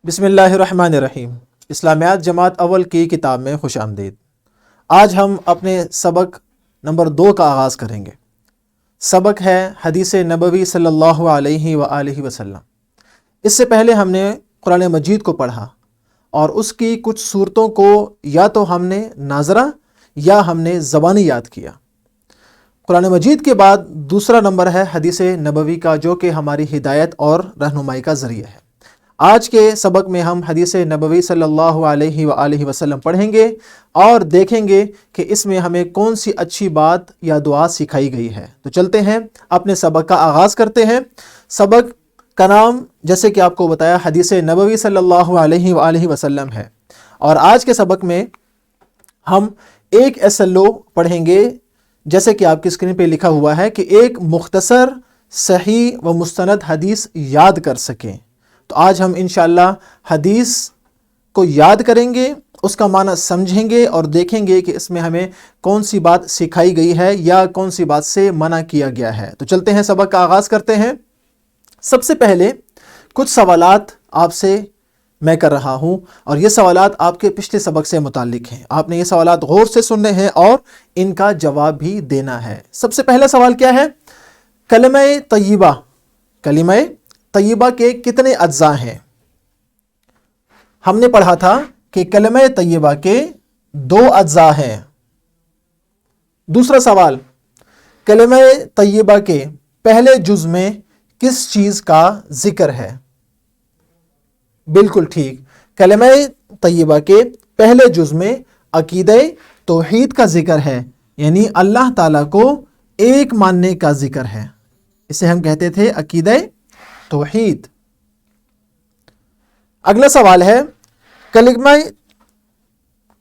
بسم اللہ الرحمن الرحیم۔ اسلامیات جماعت اول کی کتاب میں خوش آمدید۔ آج ہم اپنے سبق نمبر 2 کا آغاز کریں گے۔ سبق ہے حدیث نبوی صلی اللہ علیہ وآلہ وسلم۔ اس سے پہلے ہم نے قرآن مجید کو پڑھا اور اس کی کچھ صورتوں کو یا تو ہم نے ناظرہ یا ہم نے زبانی یاد کیا۔ قرآن مجید کے بعد دوسرا نمبر ہے حدیث نبوی کا، جو کہ ہماری ہدایت اور رہنمائی کا ذریعہ ہے۔ آج کے سبق میں ہم حدیث نبوی صلی اللہ علیہ وآلہ وسلم پڑھیں گے اور دیکھیں گے کہ اس میں ہمیں کون سی اچھی بات یا دعا سکھائی گئی ہے۔ تو چلتے ہیں اپنے سبق کا آغاز کرتے ہیں۔ سبق کا نام جیسے کہ آپ کو بتایا حدیث نبوی صلی اللہ علیہ وآلہ وسلم ہے، اور آج کے سبق میں ہم ایک SLO پڑھیں گے، جیسے کہ آپ کی اسکرین پہ لکھا ہوا ہے کہ ایک مختصر صحیح و مستند حدیث یاد کر سکیں۔ تو آج ہم انشاءاللہ حدیث کو یاد کریں گے، اس کا معنی سمجھیں گے اور دیکھیں گے کہ اس میں ہمیں کون سی بات سکھائی گئی ہے یا کون سی بات سے منع کیا گیا ہے۔ تو چلتے ہیں، سبق کا آغاز کرتے ہیں۔ سب سے پہلے کچھ سوالات آپ سے میں کر رہا ہوں، اور یہ سوالات آپ کے پچھلے سبق سے متعلق ہیں۔ آپ نے یہ سوالات غور سے سننے ہیں اور ان کا جواب بھی دینا ہے۔ سب سے پہلا سوال کیا ہے؟ کلمہ طیبہ کے کتنے اجزاء ہیں؟ ہم نے پڑھا تھا کہ کلمہ طیبہ کے 2 اجزاء ہیں۔ دوسرا سوال، کلمہ طیبہ کے پہلے جز میں کس چیز کا ذکر ہے؟ بالکل ٹھیک، کلمہ طیبہ کے پہلے جز میں عقیدہ توحید کا ذکر ہے، یعنی اللہ تعالیٰ کو ایک ماننے کا ذکر ہے۔ اسے ہم کہتے تھے عقیدہ توحید۔ اگلا سوال ہے، کلمہ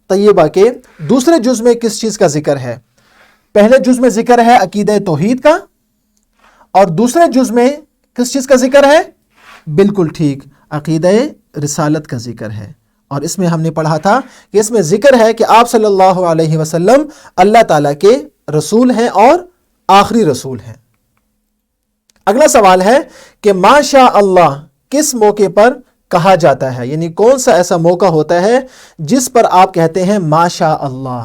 طیبہ کے دوسرے جز میں کس چیز کا ذکر ہے؟ پہلے جز میں ذکر ہے عقیدہ توحید کا، اور دوسرے جز میں کس چیز کا ذکر ہے؟ بالکل ٹھیک، عقیدہ رسالت کا ذکر ہے، اور اس میں ہم نے پڑھا تھا کہ اس میں ذکر ہے کہ آپ صلی اللہ علیہ وسلم اللہ تعالیٰ کے رسول ہیں اور آخری رسول ہیں۔ اگلا سوال ہے کہ ما شاء اللہ کس موقع پر کہا جاتا ہے، یعنی کون سا ایسا موقع ہوتا ہے جس پر آپ کہتے ہیں ما شاء اللہ؟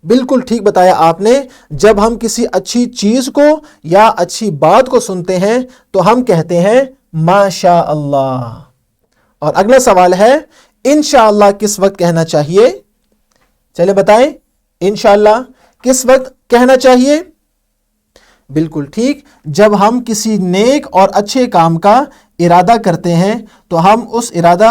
بالکل ٹھیک بتایا آپ نے، جب ہم کسی اچھی چیز کو یا اچھی بات کو سنتے ہیں تو ہم کہتے ہیں ما شاء اللہ۔ اور اگلا سوال ہے، انشاءاللہ کس وقت کہنا چاہیے؟ چلے بتائیں، انشاءاللہ کس وقت کہنا چاہیے؟ بالکل ٹھیک، جب ہم کسی نیک اور اچھے کام کا ارادہ کرتے ہیں تو ہم اس ارادہ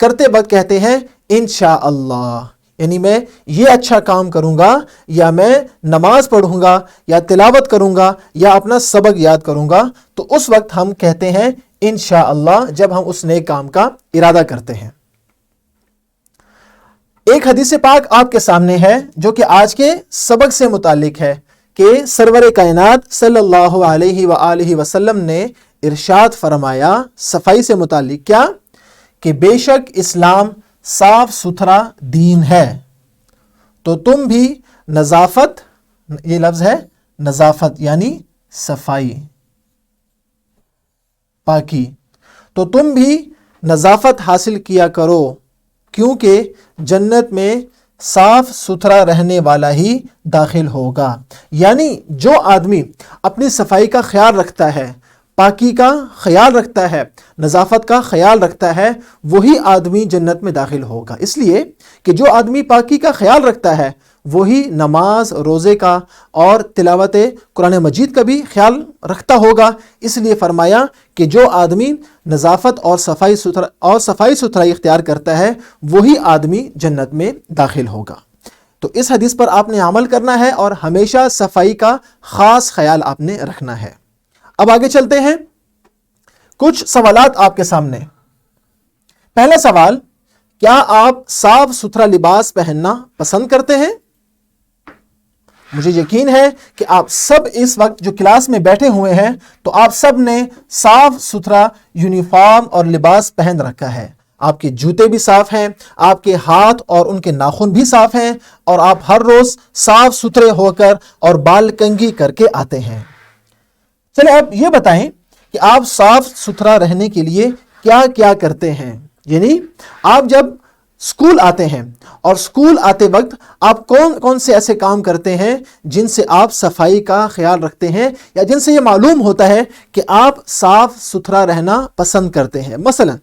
کرتے وقت کہتے ہیں انشاءاللہ، یعنی میں یہ اچھا کام کروں گا، یا میں نماز پڑھوں گا، یا تلاوت کروں گا، یا اپنا سبق یاد کروں گا، تو اس وقت ہم کہتے ہیں انشاءاللہ، جب ہم اس نیک کام کا ارادہ کرتے ہیں۔ ایک حدیث پاک آپ کے سامنے ہے جو کہ آج کے سبق سے متعلق ہے، کہ سرور کائنات صلی اللہ علیہ وآلہ وسلم نے ارشاد فرمایا صفائی سے متعلق، کیا کہ بے شک اسلام صاف ستھرا دین ہے، تو تم بھی نظافت، یہ لفظ ہے نظافت یعنی صفائی پاکی، تو تم بھی نظافت حاصل کیا کرو، کیونکہ جنت میں صاف ستھرا رہنے والا ہی داخل ہوگا۔ یعنی جو آدمی اپنی صفائی کا خیال رکھتا ہے، پاکی کا خیال رکھتا ہے، نظافت کا خیال رکھتا ہے، وہی آدمی جنت میں داخل ہوگا۔ اس لیے کہ جو آدمی پاکی کا خیال رکھتا ہے وہی نماز، روزے کا اور تلاوت قرآن مجید کا بھی خیال رکھتا ہوگا۔ اس لیے فرمایا کہ جو آدمی نظافت اور صفائی ستھرائی اختیار کرتا ہے وہی آدمی جنت میں داخل ہوگا۔ تو اس حدیث پر آپ نے عمل کرنا ہے اور ہمیشہ صفائی کا خاص خیال آپ نے رکھنا ہے۔ اب آگے چلتے ہیں، کچھ سوالات آپ کے سامنے۔ پہلا سوال، کیا آپ صاف ستھرا لباس پہننا پسند کرتے ہیں؟ مجھے یقین ہے کہ آپ سب اس وقت جو کلاس میں بیٹھے ہوئے ہیں تو آپ سب نے صاف ستھرا یونیفارم اور لباس پہن رکھا ہے۔ آپ کے جوتے بھی صاف ہیں، آپ کے ہاتھ اور ان کے ناخن بھی صاف ہیں، اور آپ ہر روز صاف ستھرے ہو کر اور بال کنگھی کر کے آتے ہیں۔ چلیں اب یہ بتائیں کہ آپ صاف ستھرا رہنے کے لیے کیا کیا کرتے ہیں. یعنی آپ جب اسکول آتے ہیں اور اسکول آتے وقت آپ کون کون سے ایسے کام کرتے ہیں جن سے آپ صفائی کا خیال رکھتے ہیں یا جن سے یہ معلوم ہوتا ہے کہ آپ صاف ستھرا رہنا پسند کرتے ہیں. مثلا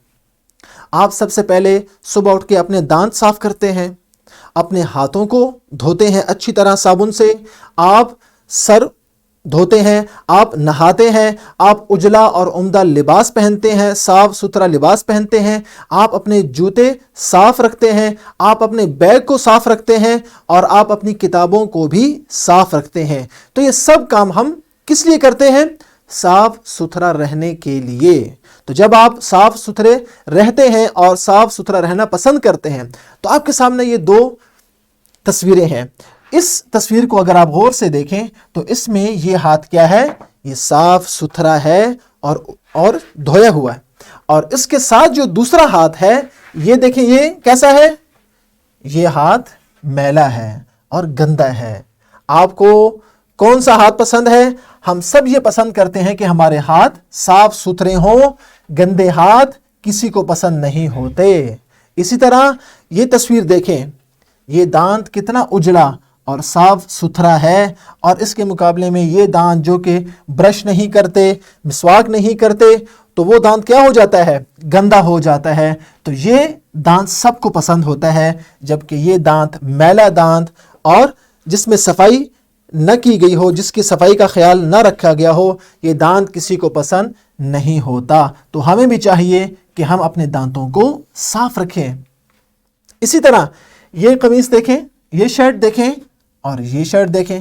آپ سب سے پہلے صبح اٹھ کے اپنے دانت صاف کرتے ہیں, اپنے ہاتھوں کو دھوتے ہیں اچھی طرح صابن سے, آپ سر دھوتے ہیں, آپ نہاتے ہیں, آپ اجلا اور عمدہ لباس پہنتے ہیں, صاف ستھرا لباس پہنتے ہیں, آپ اپنے جوتے صاف رکھتے ہیں, آپ اپنے بیگ کو صاف رکھتے ہیں اور آپ اپنی کتابوں کو بھی صاف رکھتے ہیں. تو یہ سب کام ہم کس لیے کرتے ہیں؟ صاف ستھرا رہنے کے لیے. تو جب آپ صاف ستھرے رہتے ہیں اور صاف ستھرا رہنا پسند کرتے ہیں تو آپ کے سامنے یہ دو تصویریں ہیں. اس تصویر کو اگر آپ غور سے دیکھیں تو اس میں یہ ہاتھ کیا ہے؟ یہ صاف ستھرا ہے اور دھویا ہوا ہے. اور اس کے ساتھ جو دوسرا ہاتھ ہے یہ دیکھیں, یہ کیسا ہے؟ یہ ہاتھ میلا ہے اور گندا ہے. آپ کو کون سا ہاتھ پسند ہے؟ ہم سب یہ پسند کرتے ہیں کہ ہمارے ہاتھ صاف ستھرے ہوں. گندے ہاتھ کسی کو پسند نہیں ہوتے. اسی طرح یہ تصویر دیکھیں, یہ دانت کتنا اجڑا اور صاف ستھرا ہے, اور اس کے مقابلے میں یہ دانت جو کہ برش نہیں کرتے, مسواک نہیں کرتے, تو وہ دانت کیا ہو جاتا ہے؟ گندا ہو جاتا ہے. تو یہ دانت سب کو پسند ہوتا ہے, جبکہ یہ دانت میلا دانت اور جس میں صفائی نہ کی گئی ہو, جس کی صفائی کا خیال نہ رکھا گیا ہو, یہ دانت کسی کو پسند نہیں ہوتا. تو ہمیں بھی چاہیے کہ ہم اپنے دانتوں کو صاف رکھیں. اسی طرح یہ قمیص دیکھیں, یہ شرٹ دیکھیں اور یہ شرٹ دیکھیں.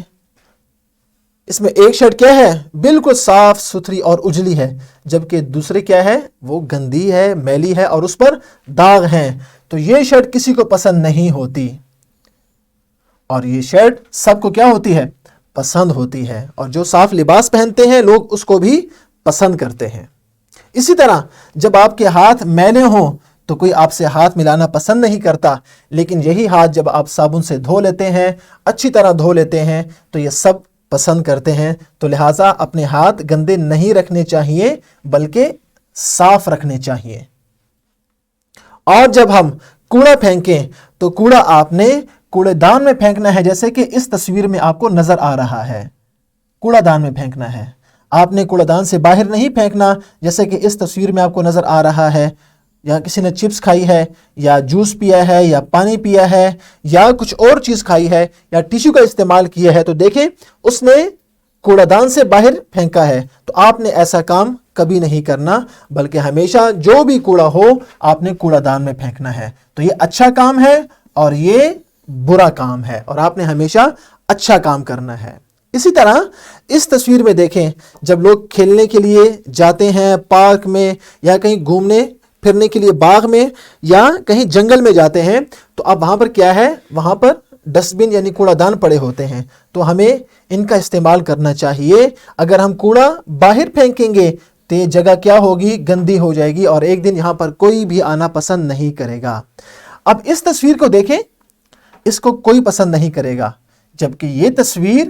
اس میں ایک شرٹ کیا ہے؟ بالکل صاف ستھری اور اجلی ہے, جبکہ دوسری کیا ہے؟ وہ گندی ہے, میلی ہے اور اس پر داغ ہیں. تو یہ شرٹ کسی کو پسند نہیں ہوتی اور یہ شرٹ سب کو کیا ہوتی ہے؟ پسند ہوتی ہے. اور جو صاف لباس پہنتے ہیں لوگ اس کو بھی پسند کرتے ہیں. اسی طرح جب آپ کے ہاتھ میلے ہوں تو کوئی آپ سے ہاتھ ملانا پسند نہیں کرتا, لیکن یہی ہاتھ جب آپ صابن سے دھو لیتے ہیں, اچھی طرح دھو لیتے ہیں, تو یہ سب پسند کرتے ہیں. تو لہٰذا اپنے ہاتھ گندے نہیں رکھنے چاہیے بلکہ صاف رکھنے چاہیے. اور جب ہم کوڑا پھینکیں تو کوڑا آپ نے کوڑے دان میں پھینکنا ہے, جیسے کہ اس تصویر میں آپ کو نظر آ رہا ہے. کوڑا دان میں پھینکنا ہے, آپ نے کوڑا دان سے باہر نہیں پھینکنا, جیسے کہ اس تصویر میں آپ کو نظر آ رہا ہے. یا کسی نے چپس کھائی ہے, یا جوس پیا ہے, یا پانی پیا ہے, یا کچھ اور چیز کھائی ہے, یا ٹیشو کا استعمال کیا ہے, تو دیکھیں اس نے کوڑا دان سے باہر پھینکا ہے. تو آپ نے ایسا کام کبھی نہیں کرنا, بلکہ ہمیشہ جو بھی کوڑا ہو آپ نے کوڑا دان میں پھینکنا ہے. تو یہ اچھا کام ہے اور یہ برا کام ہے, اور آپ نے ہمیشہ اچھا کام کرنا ہے. اسی طرح اس تصویر میں دیکھیں, جب لوگ کھیلنے کے لیے جاتے ہیں پارک میں, یا کہیں گھومنے پھرنے کے لیے باغ میں, یا کہیں جنگل میں جاتے ہیں, تو اب وہاں پر کیا ہے؟ وہاں پر ڈسٹ بن یعنی کوڑا دان پڑے ہوتے ہیں. تو ہمیں ان کا استعمال کرنا چاہیے. اگر ہم کوڑا باہر پھینکیں گے تو یہ جگہ کیا ہوگی؟ گندی ہو جائے گی, اور ایک دن یہاں پر کوئی بھی آنا پسند نہیں کرے گا. اب اس تصویر کو دیکھیں, اس کو کوئی پسند نہیں کرے گا, جبکہ یہ تصویر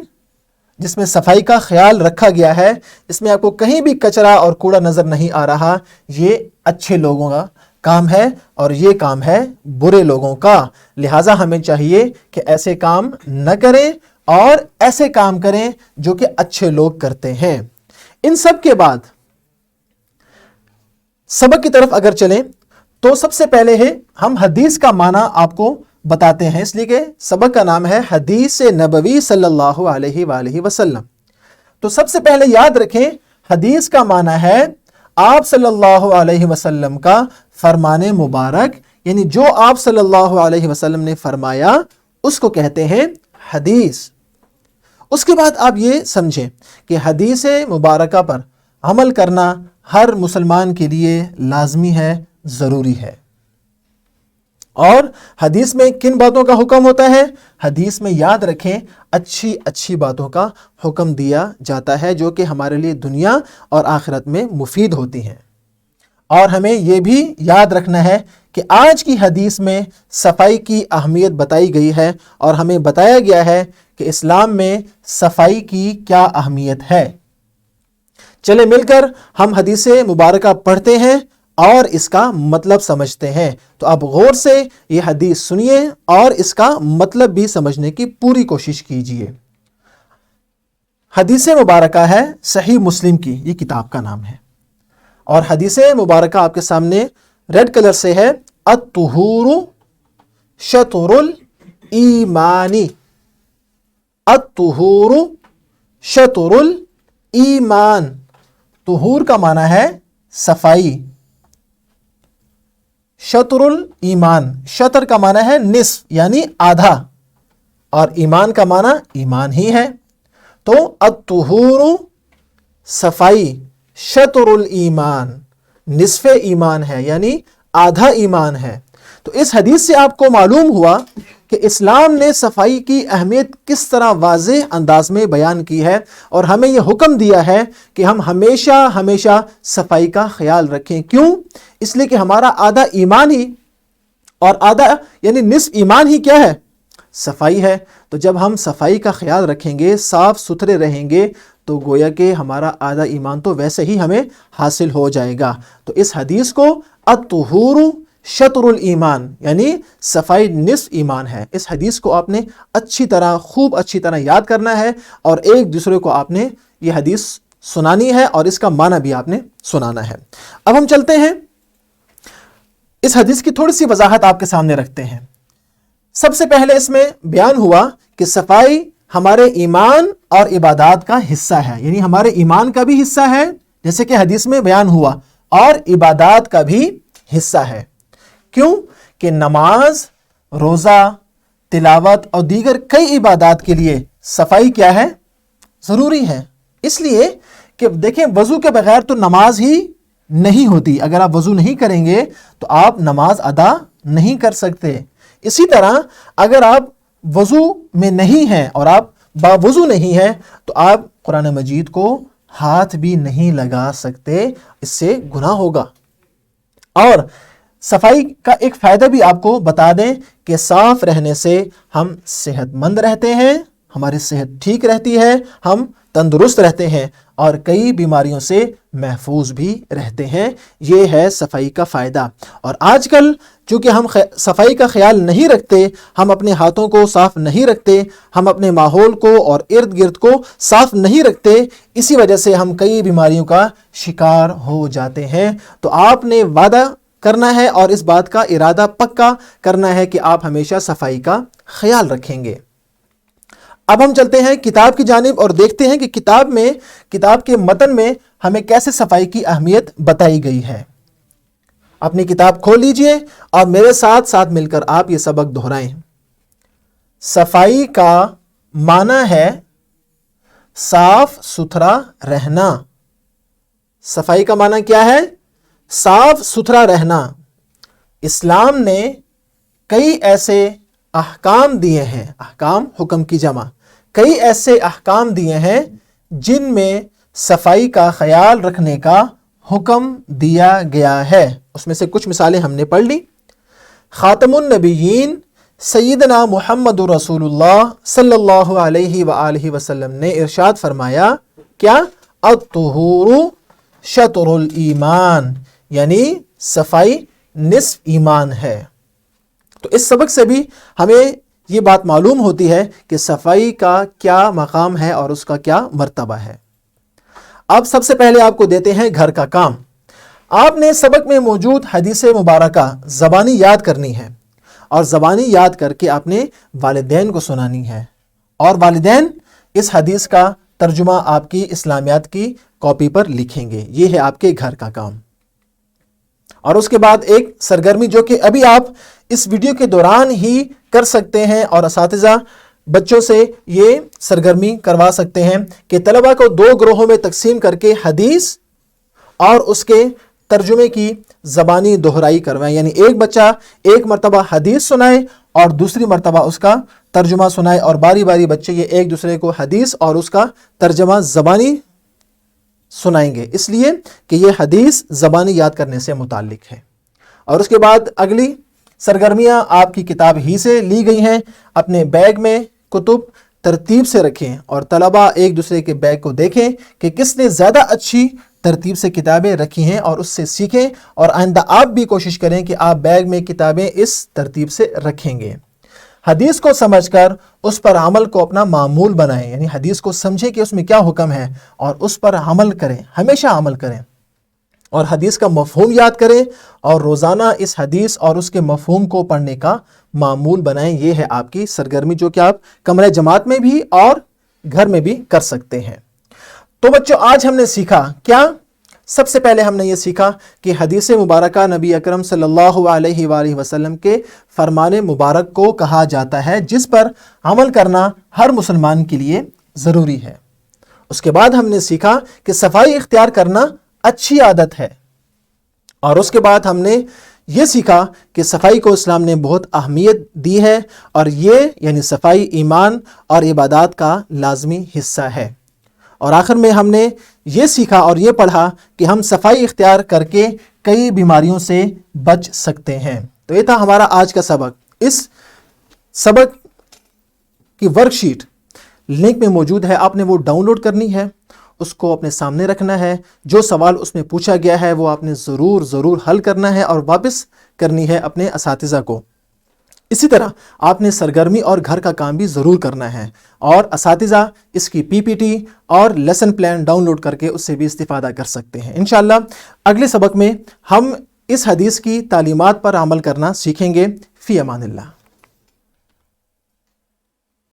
جس میں صفائی کا خیال رکھا گیا ہے, اس میں آپ کو کہیں بھی کچرا اور کوڑا نظر نہیں آ رہا. یہ اچھے لوگوں کا کام ہے اور یہ کام ہے برے لوگوں کا. لہٰذا ہمیں چاہیے کہ ایسے کام نہ کریں اور ایسے کام کریں جو کہ اچھے لوگ کرتے ہیں. ان سب کے بعد سبق کی طرف اگر چلیں تو سب سے پہلے ہے ہم حدیث کا معنی آپ کو بتاتے ہیں, اس لیے کہ سبق کا نام ہے حدیث نبوی صلی اللہ علیہ وآلہ وسلم. تو سب سے پہلے یاد رکھیں, حدیث کا معنی ہے آپ صلی اللہ علیہ وسلم کا فرمان مبارک, یعنی جو آپ صلی اللہ علیہ وسلم نے فرمایا اس کو کہتے ہیں حدیث. اس کے بعد آپ یہ سمجھیں کہ حدیث مبارکہ پر عمل کرنا ہر مسلمان کے لیے لازمی ہے, ضروری ہے. اور حدیث میں کن باتوں کا حکم ہوتا ہے؟ حدیث میں یاد رکھیں اچھی اچھی باتوں کا حکم دیا جاتا ہے جو کہ ہمارے لیے دنیا اور آخرت میں مفید ہوتی ہیں. اور ہمیں یہ بھی یاد رکھنا ہے کہ آج کی حدیث میں صفائی کی اہمیت بتائی گئی ہے, اور ہمیں بتایا گیا ہے کہ اسلام میں صفائی کی کیا اہمیت ہے. چلے مل کر ہم حدیث مبارکہ پڑھتے ہیں اور اس کا مطلب سمجھتے ہیں۔ تو آپ غور سے یہ حدیث سنیے اور اس کا مطلب بھی سمجھنے کی پوری کوشش کیجیے۔ حدیث مبارکہ ہے صحیح مسلم کی، یہ کتاب کا نام ہے، اور حدیث مبارکہ آپ کے سامنے ریڈ کلر سے ہے، الطہور شطر الایمانی، الطہور شطر الایمان۔ طہور کا معنی ہے صفائی، شطر الایمان، شطر کا معنی ہے نصف یعنی آدھا، اور ایمان کا معنی ایمان ہی ہے۔ تو الطہور صفائی، شطر الایمان نصف ایمان ہے یعنی آدھا ایمان ہے۔ تو اس حدیث سے آپ کو معلوم ہوا کہ اسلام نے صفائی کی اہمیت کس طرح واضح انداز میں بیان کی ہے، اور ہمیں یہ حکم دیا ہے کہ ہم ہمیشہ صفائی کا خیال رکھیں۔ کیوں؟ اس لیے کہ ہمارا آدھا ایمان ہی، اور آدھا یعنی نصف ایمان ہی کیا ہے؟ صفائی ہے۔ تو جب ہم صفائی کا خیال رکھیں گے، صاف ستھرے رہیں گے، تو گویا کہ ہمارا آدھا ایمان تو ویسے ہی ہمیں حاصل ہو جائے گا۔ تو اس حدیث کو الطہور شطر الایمان یعنی صفائی نصف ایمان ہے، اس حدیث کو آپ نے خوب اچھی طرح یاد کرنا ہے، اور ایک دوسرے کو آپ نے یہ حدیث سنانی ہے، اور اس کا معنی بھی آپ نے سنانا ہے۔ اب ہم چلتے ہیں، اس حدیث کی تھوڑی سی وضاحت آپ کے سامنے رکھتے ہیں۔ سب سے پہلے اس میں بیان ہوا کہ صفائی ہمارے ایمان اور عبادات کا حصہ ہے، یعنی ہمارے ایمان کا بھی حصہ ہے جیسے کہ حدیث میں بیان ہوا، اور عبادات کا بھی حصہ ہے۔ کیوں؟ کہ نماز، روزہ، تلاوت اور دیگر کئی عبادات کے لیے صفائی کیا ہے؟ ضروری ہے۔ اس لیے کہ دیکھیں، وضو کے بغیر تو نماز ہی نہیں ہوتی۔ اگر آپ وضو نہیں کریں گے تو آپ نماز ادا نہیں کر سکتے۔ اسی طرح اگر آپ وضو میں نہیں ہیں اور آپ باوضو نہیں ہیں تو آپ قرآن مجید کو ہاتھ بھی نہیں لگا سکتے، اس سے گناہ ہوگا۔ اور صفائی کا ایک فائدہ بھی آپ کو بتا دیں کہ صاف رہنے سے ہم صحت مند رہتے ہیں، ہماری صحت ٹھیک رہتی ہے، ہم تندرست رہتے ہیں، اور کئی بیماریوں سے محفوظ بھی رہتے ہیں۔ یہ ہے صفائی کا فائدہ۔ اور آج کل چونکہ ہم صفائی کا خیال نہیں رکھتے، ہم اپنے ہاتھوں کو صاف نہیں رکھتے، ہم اپنے ماحول کو اور ارد گرد کو صاف نہیں رکھتے، اسی وجہ سے ہم کئی بیماریوں کا شکار ہو جاتے ہیں۔ تو آپ نے وعدہ کرنا ہے اور اس بات کا ارادہ پکا کرنا ہے کہ آپ ہمیشہ صفائی کا خیال رکھیں گے۔ اب ہم چلتے ہیں کتاب کی جانب اور دیکھتے ہیں کہ کتاب کے متن میں ہمیں کیسے صفائی کی اہمیت بتائی گئی ہے۔ اپنی کتاب کھول لیجئے اور میرے ساتھ مل کر آپ یہ سبق دہرائیں۔ صفائی کا معنی ہے صاف ستھرا رہنا۔ صفائی کا معنی کیا ہے؟ صاف ستھرا رہنا۔ اسلام نے کئی ایسے احکام دیے ہیں، احکام حکم کی جمع، کئی ایسے احکام دیے ہیں جن میں صفائی کا خیال رکھنے کا حکم دیا گیا ہے۔ اس میں سے کچھ مثالیں ہم نے پڑھ لی۔ خاتم النبیین سیدنا محمد رسول اللہ صلی اللہ علیہ وآلہ وسلم نے ارشاد فرمایا، کیا؟ الطہور شطر الایمان، یعنی صفائی نصف ایمان ہے۔ تو اس سبق سے بھی ہمیں یہ بات معلوم ہوتی ہے کہ صفائی کا کیا مقام ہے اور اس کا کیا مرتبہ ہے۔ اب سب سے پہلے آپ کو دیتے ہیں گھر کا کام۔ آپ نے سبق میں موجود حدیث مبارکہ زبانی یاد کرنی ہے، اور زبانی یاد کر کے آپ نے والدین کو سنانی ہے، اور والدین اس حدیث کا ترجمہ آپ کی اسلامیات کی کاپی پر لکھیں گے۔ یہ ہے آپ کے گھر کا کام۔ اور اس کے بعد ایک سرگرمی جو کہ ابھی آپ اس ویڈیو کے دوران ہی کر سکتے ہیں، اور اساتذہ بچوں سے یہ سرگرمی کروا سکتے ہیں کہ طلبہ کو 2 گروہوں میں تقسیم کر کے حدیث اور اس کے ترجمے کی زبانی دہرائی کروائیں، یعنی ایک بچہ ایک مرتبہ حدیث سنائے اور دوسری مرتبہ اس کا ترجمہ سنائے، اور باری باری بچے یہ ایک دوسرے کو حدیث اور اس کا ترجمہ زبانی سنائیں گے، اس لیے کہ یہ حدیث زبانی یاد کرنے سے متعلق ہے۔ اور اس کے بعد اگلی سرگرمیاں آپ کی کتاب ہی سے لی گئی ہیں۔ اپنے بیگ میں کتب ترتیب سے رکھیں، اور طلبہ ایک دوسرے کے بیگ کو دیکھیں کہ کس نے زیادہ اچھی ترتیب سے کتابیں رکھی ہیں اور اس سے سیکھیں، اور آئندہ آپ بھی کوشش کریں کہ آپ بیگ میں کتابیں اس ترتیب سے رکھیں گے۔ حدیث کو سمجھ کر اس پر عمل کو اپنا معمول بنائیں، یعنی حدیث کو سمجھیں کہ اس میں کیا حکم ہے اور اس پر عمل کریں، ہمیشہ عمل کریں، اور حدیث کا مفہوم یاد کریں اور روزانہ اس حدیث اور اس کے مفہوم کو پڑھنے کا معمول بنائیں۔ یہ ہے آپ کی سرگرمی جو کہ آپ کمرہ جماعت میں بھی اور گھر میں بھی کر سکتے ہیں۔ تو بچوں، آج ہم نے سیکھا کیا؟ سب سے پہلے ہم نے یہ سیکھا کہ حدیث مبارکہ نبی اکرم صلی اللہ علیہ وآلہ وسلم کے فرمان مبارک کو کہا جاتا ہے، جس پر عمل کرنا ہر مسلمان کے لیے ضروری ہے۔ اس کے بعد ہم نے سیکھا کہ صفائی اختیار کرنا اچھی عادت ہے، اور اس کے بعد ہم نے یہ سیکھا کہ صفائی کو اسلام نے بہت اہمیت دی ہے، اور یہ یعنی صفائی ایمان اور عبادات کا لازمی حصہ ہے۔ اور آخر میں ہم نے یہ سیکھا اور یہ پڑھا کہ ہم صفائی اختیار کر کے کئی بیماریوں سے بچ سکتے ہیں۔ تو یہ تھا ہمارا آج کا سبق۔ اس سبق کی ورک شیٹ لنک میں موجود ہے، آپ نے وہ ڈاؤن لوڈ کرنی ہے، اس کو اپنے سامنے رکھنا ہے، جو سوال اس میں پوچھا گیا ہے وہ آپ نے ضرور حل کرنا ہے اور واپس کرنی ہے اپنے اساتذہ کو۔ اسی طرح آپ نے سرگرمی اور گھر کا کام بھی ضرور کرنا ہے، اور اساتذہ اس کی پی پی ٹی اور لیسن پلان ڈاؤن لوڈ کر کے اس سے بھی استفادہ کر سکتے ہیں۔ انشاءاللہ اگلے سبق میں ہم اس حدیث کی تعلیمات پر عمل کرنا سیکھیں گے۔ فی امان اللہ۔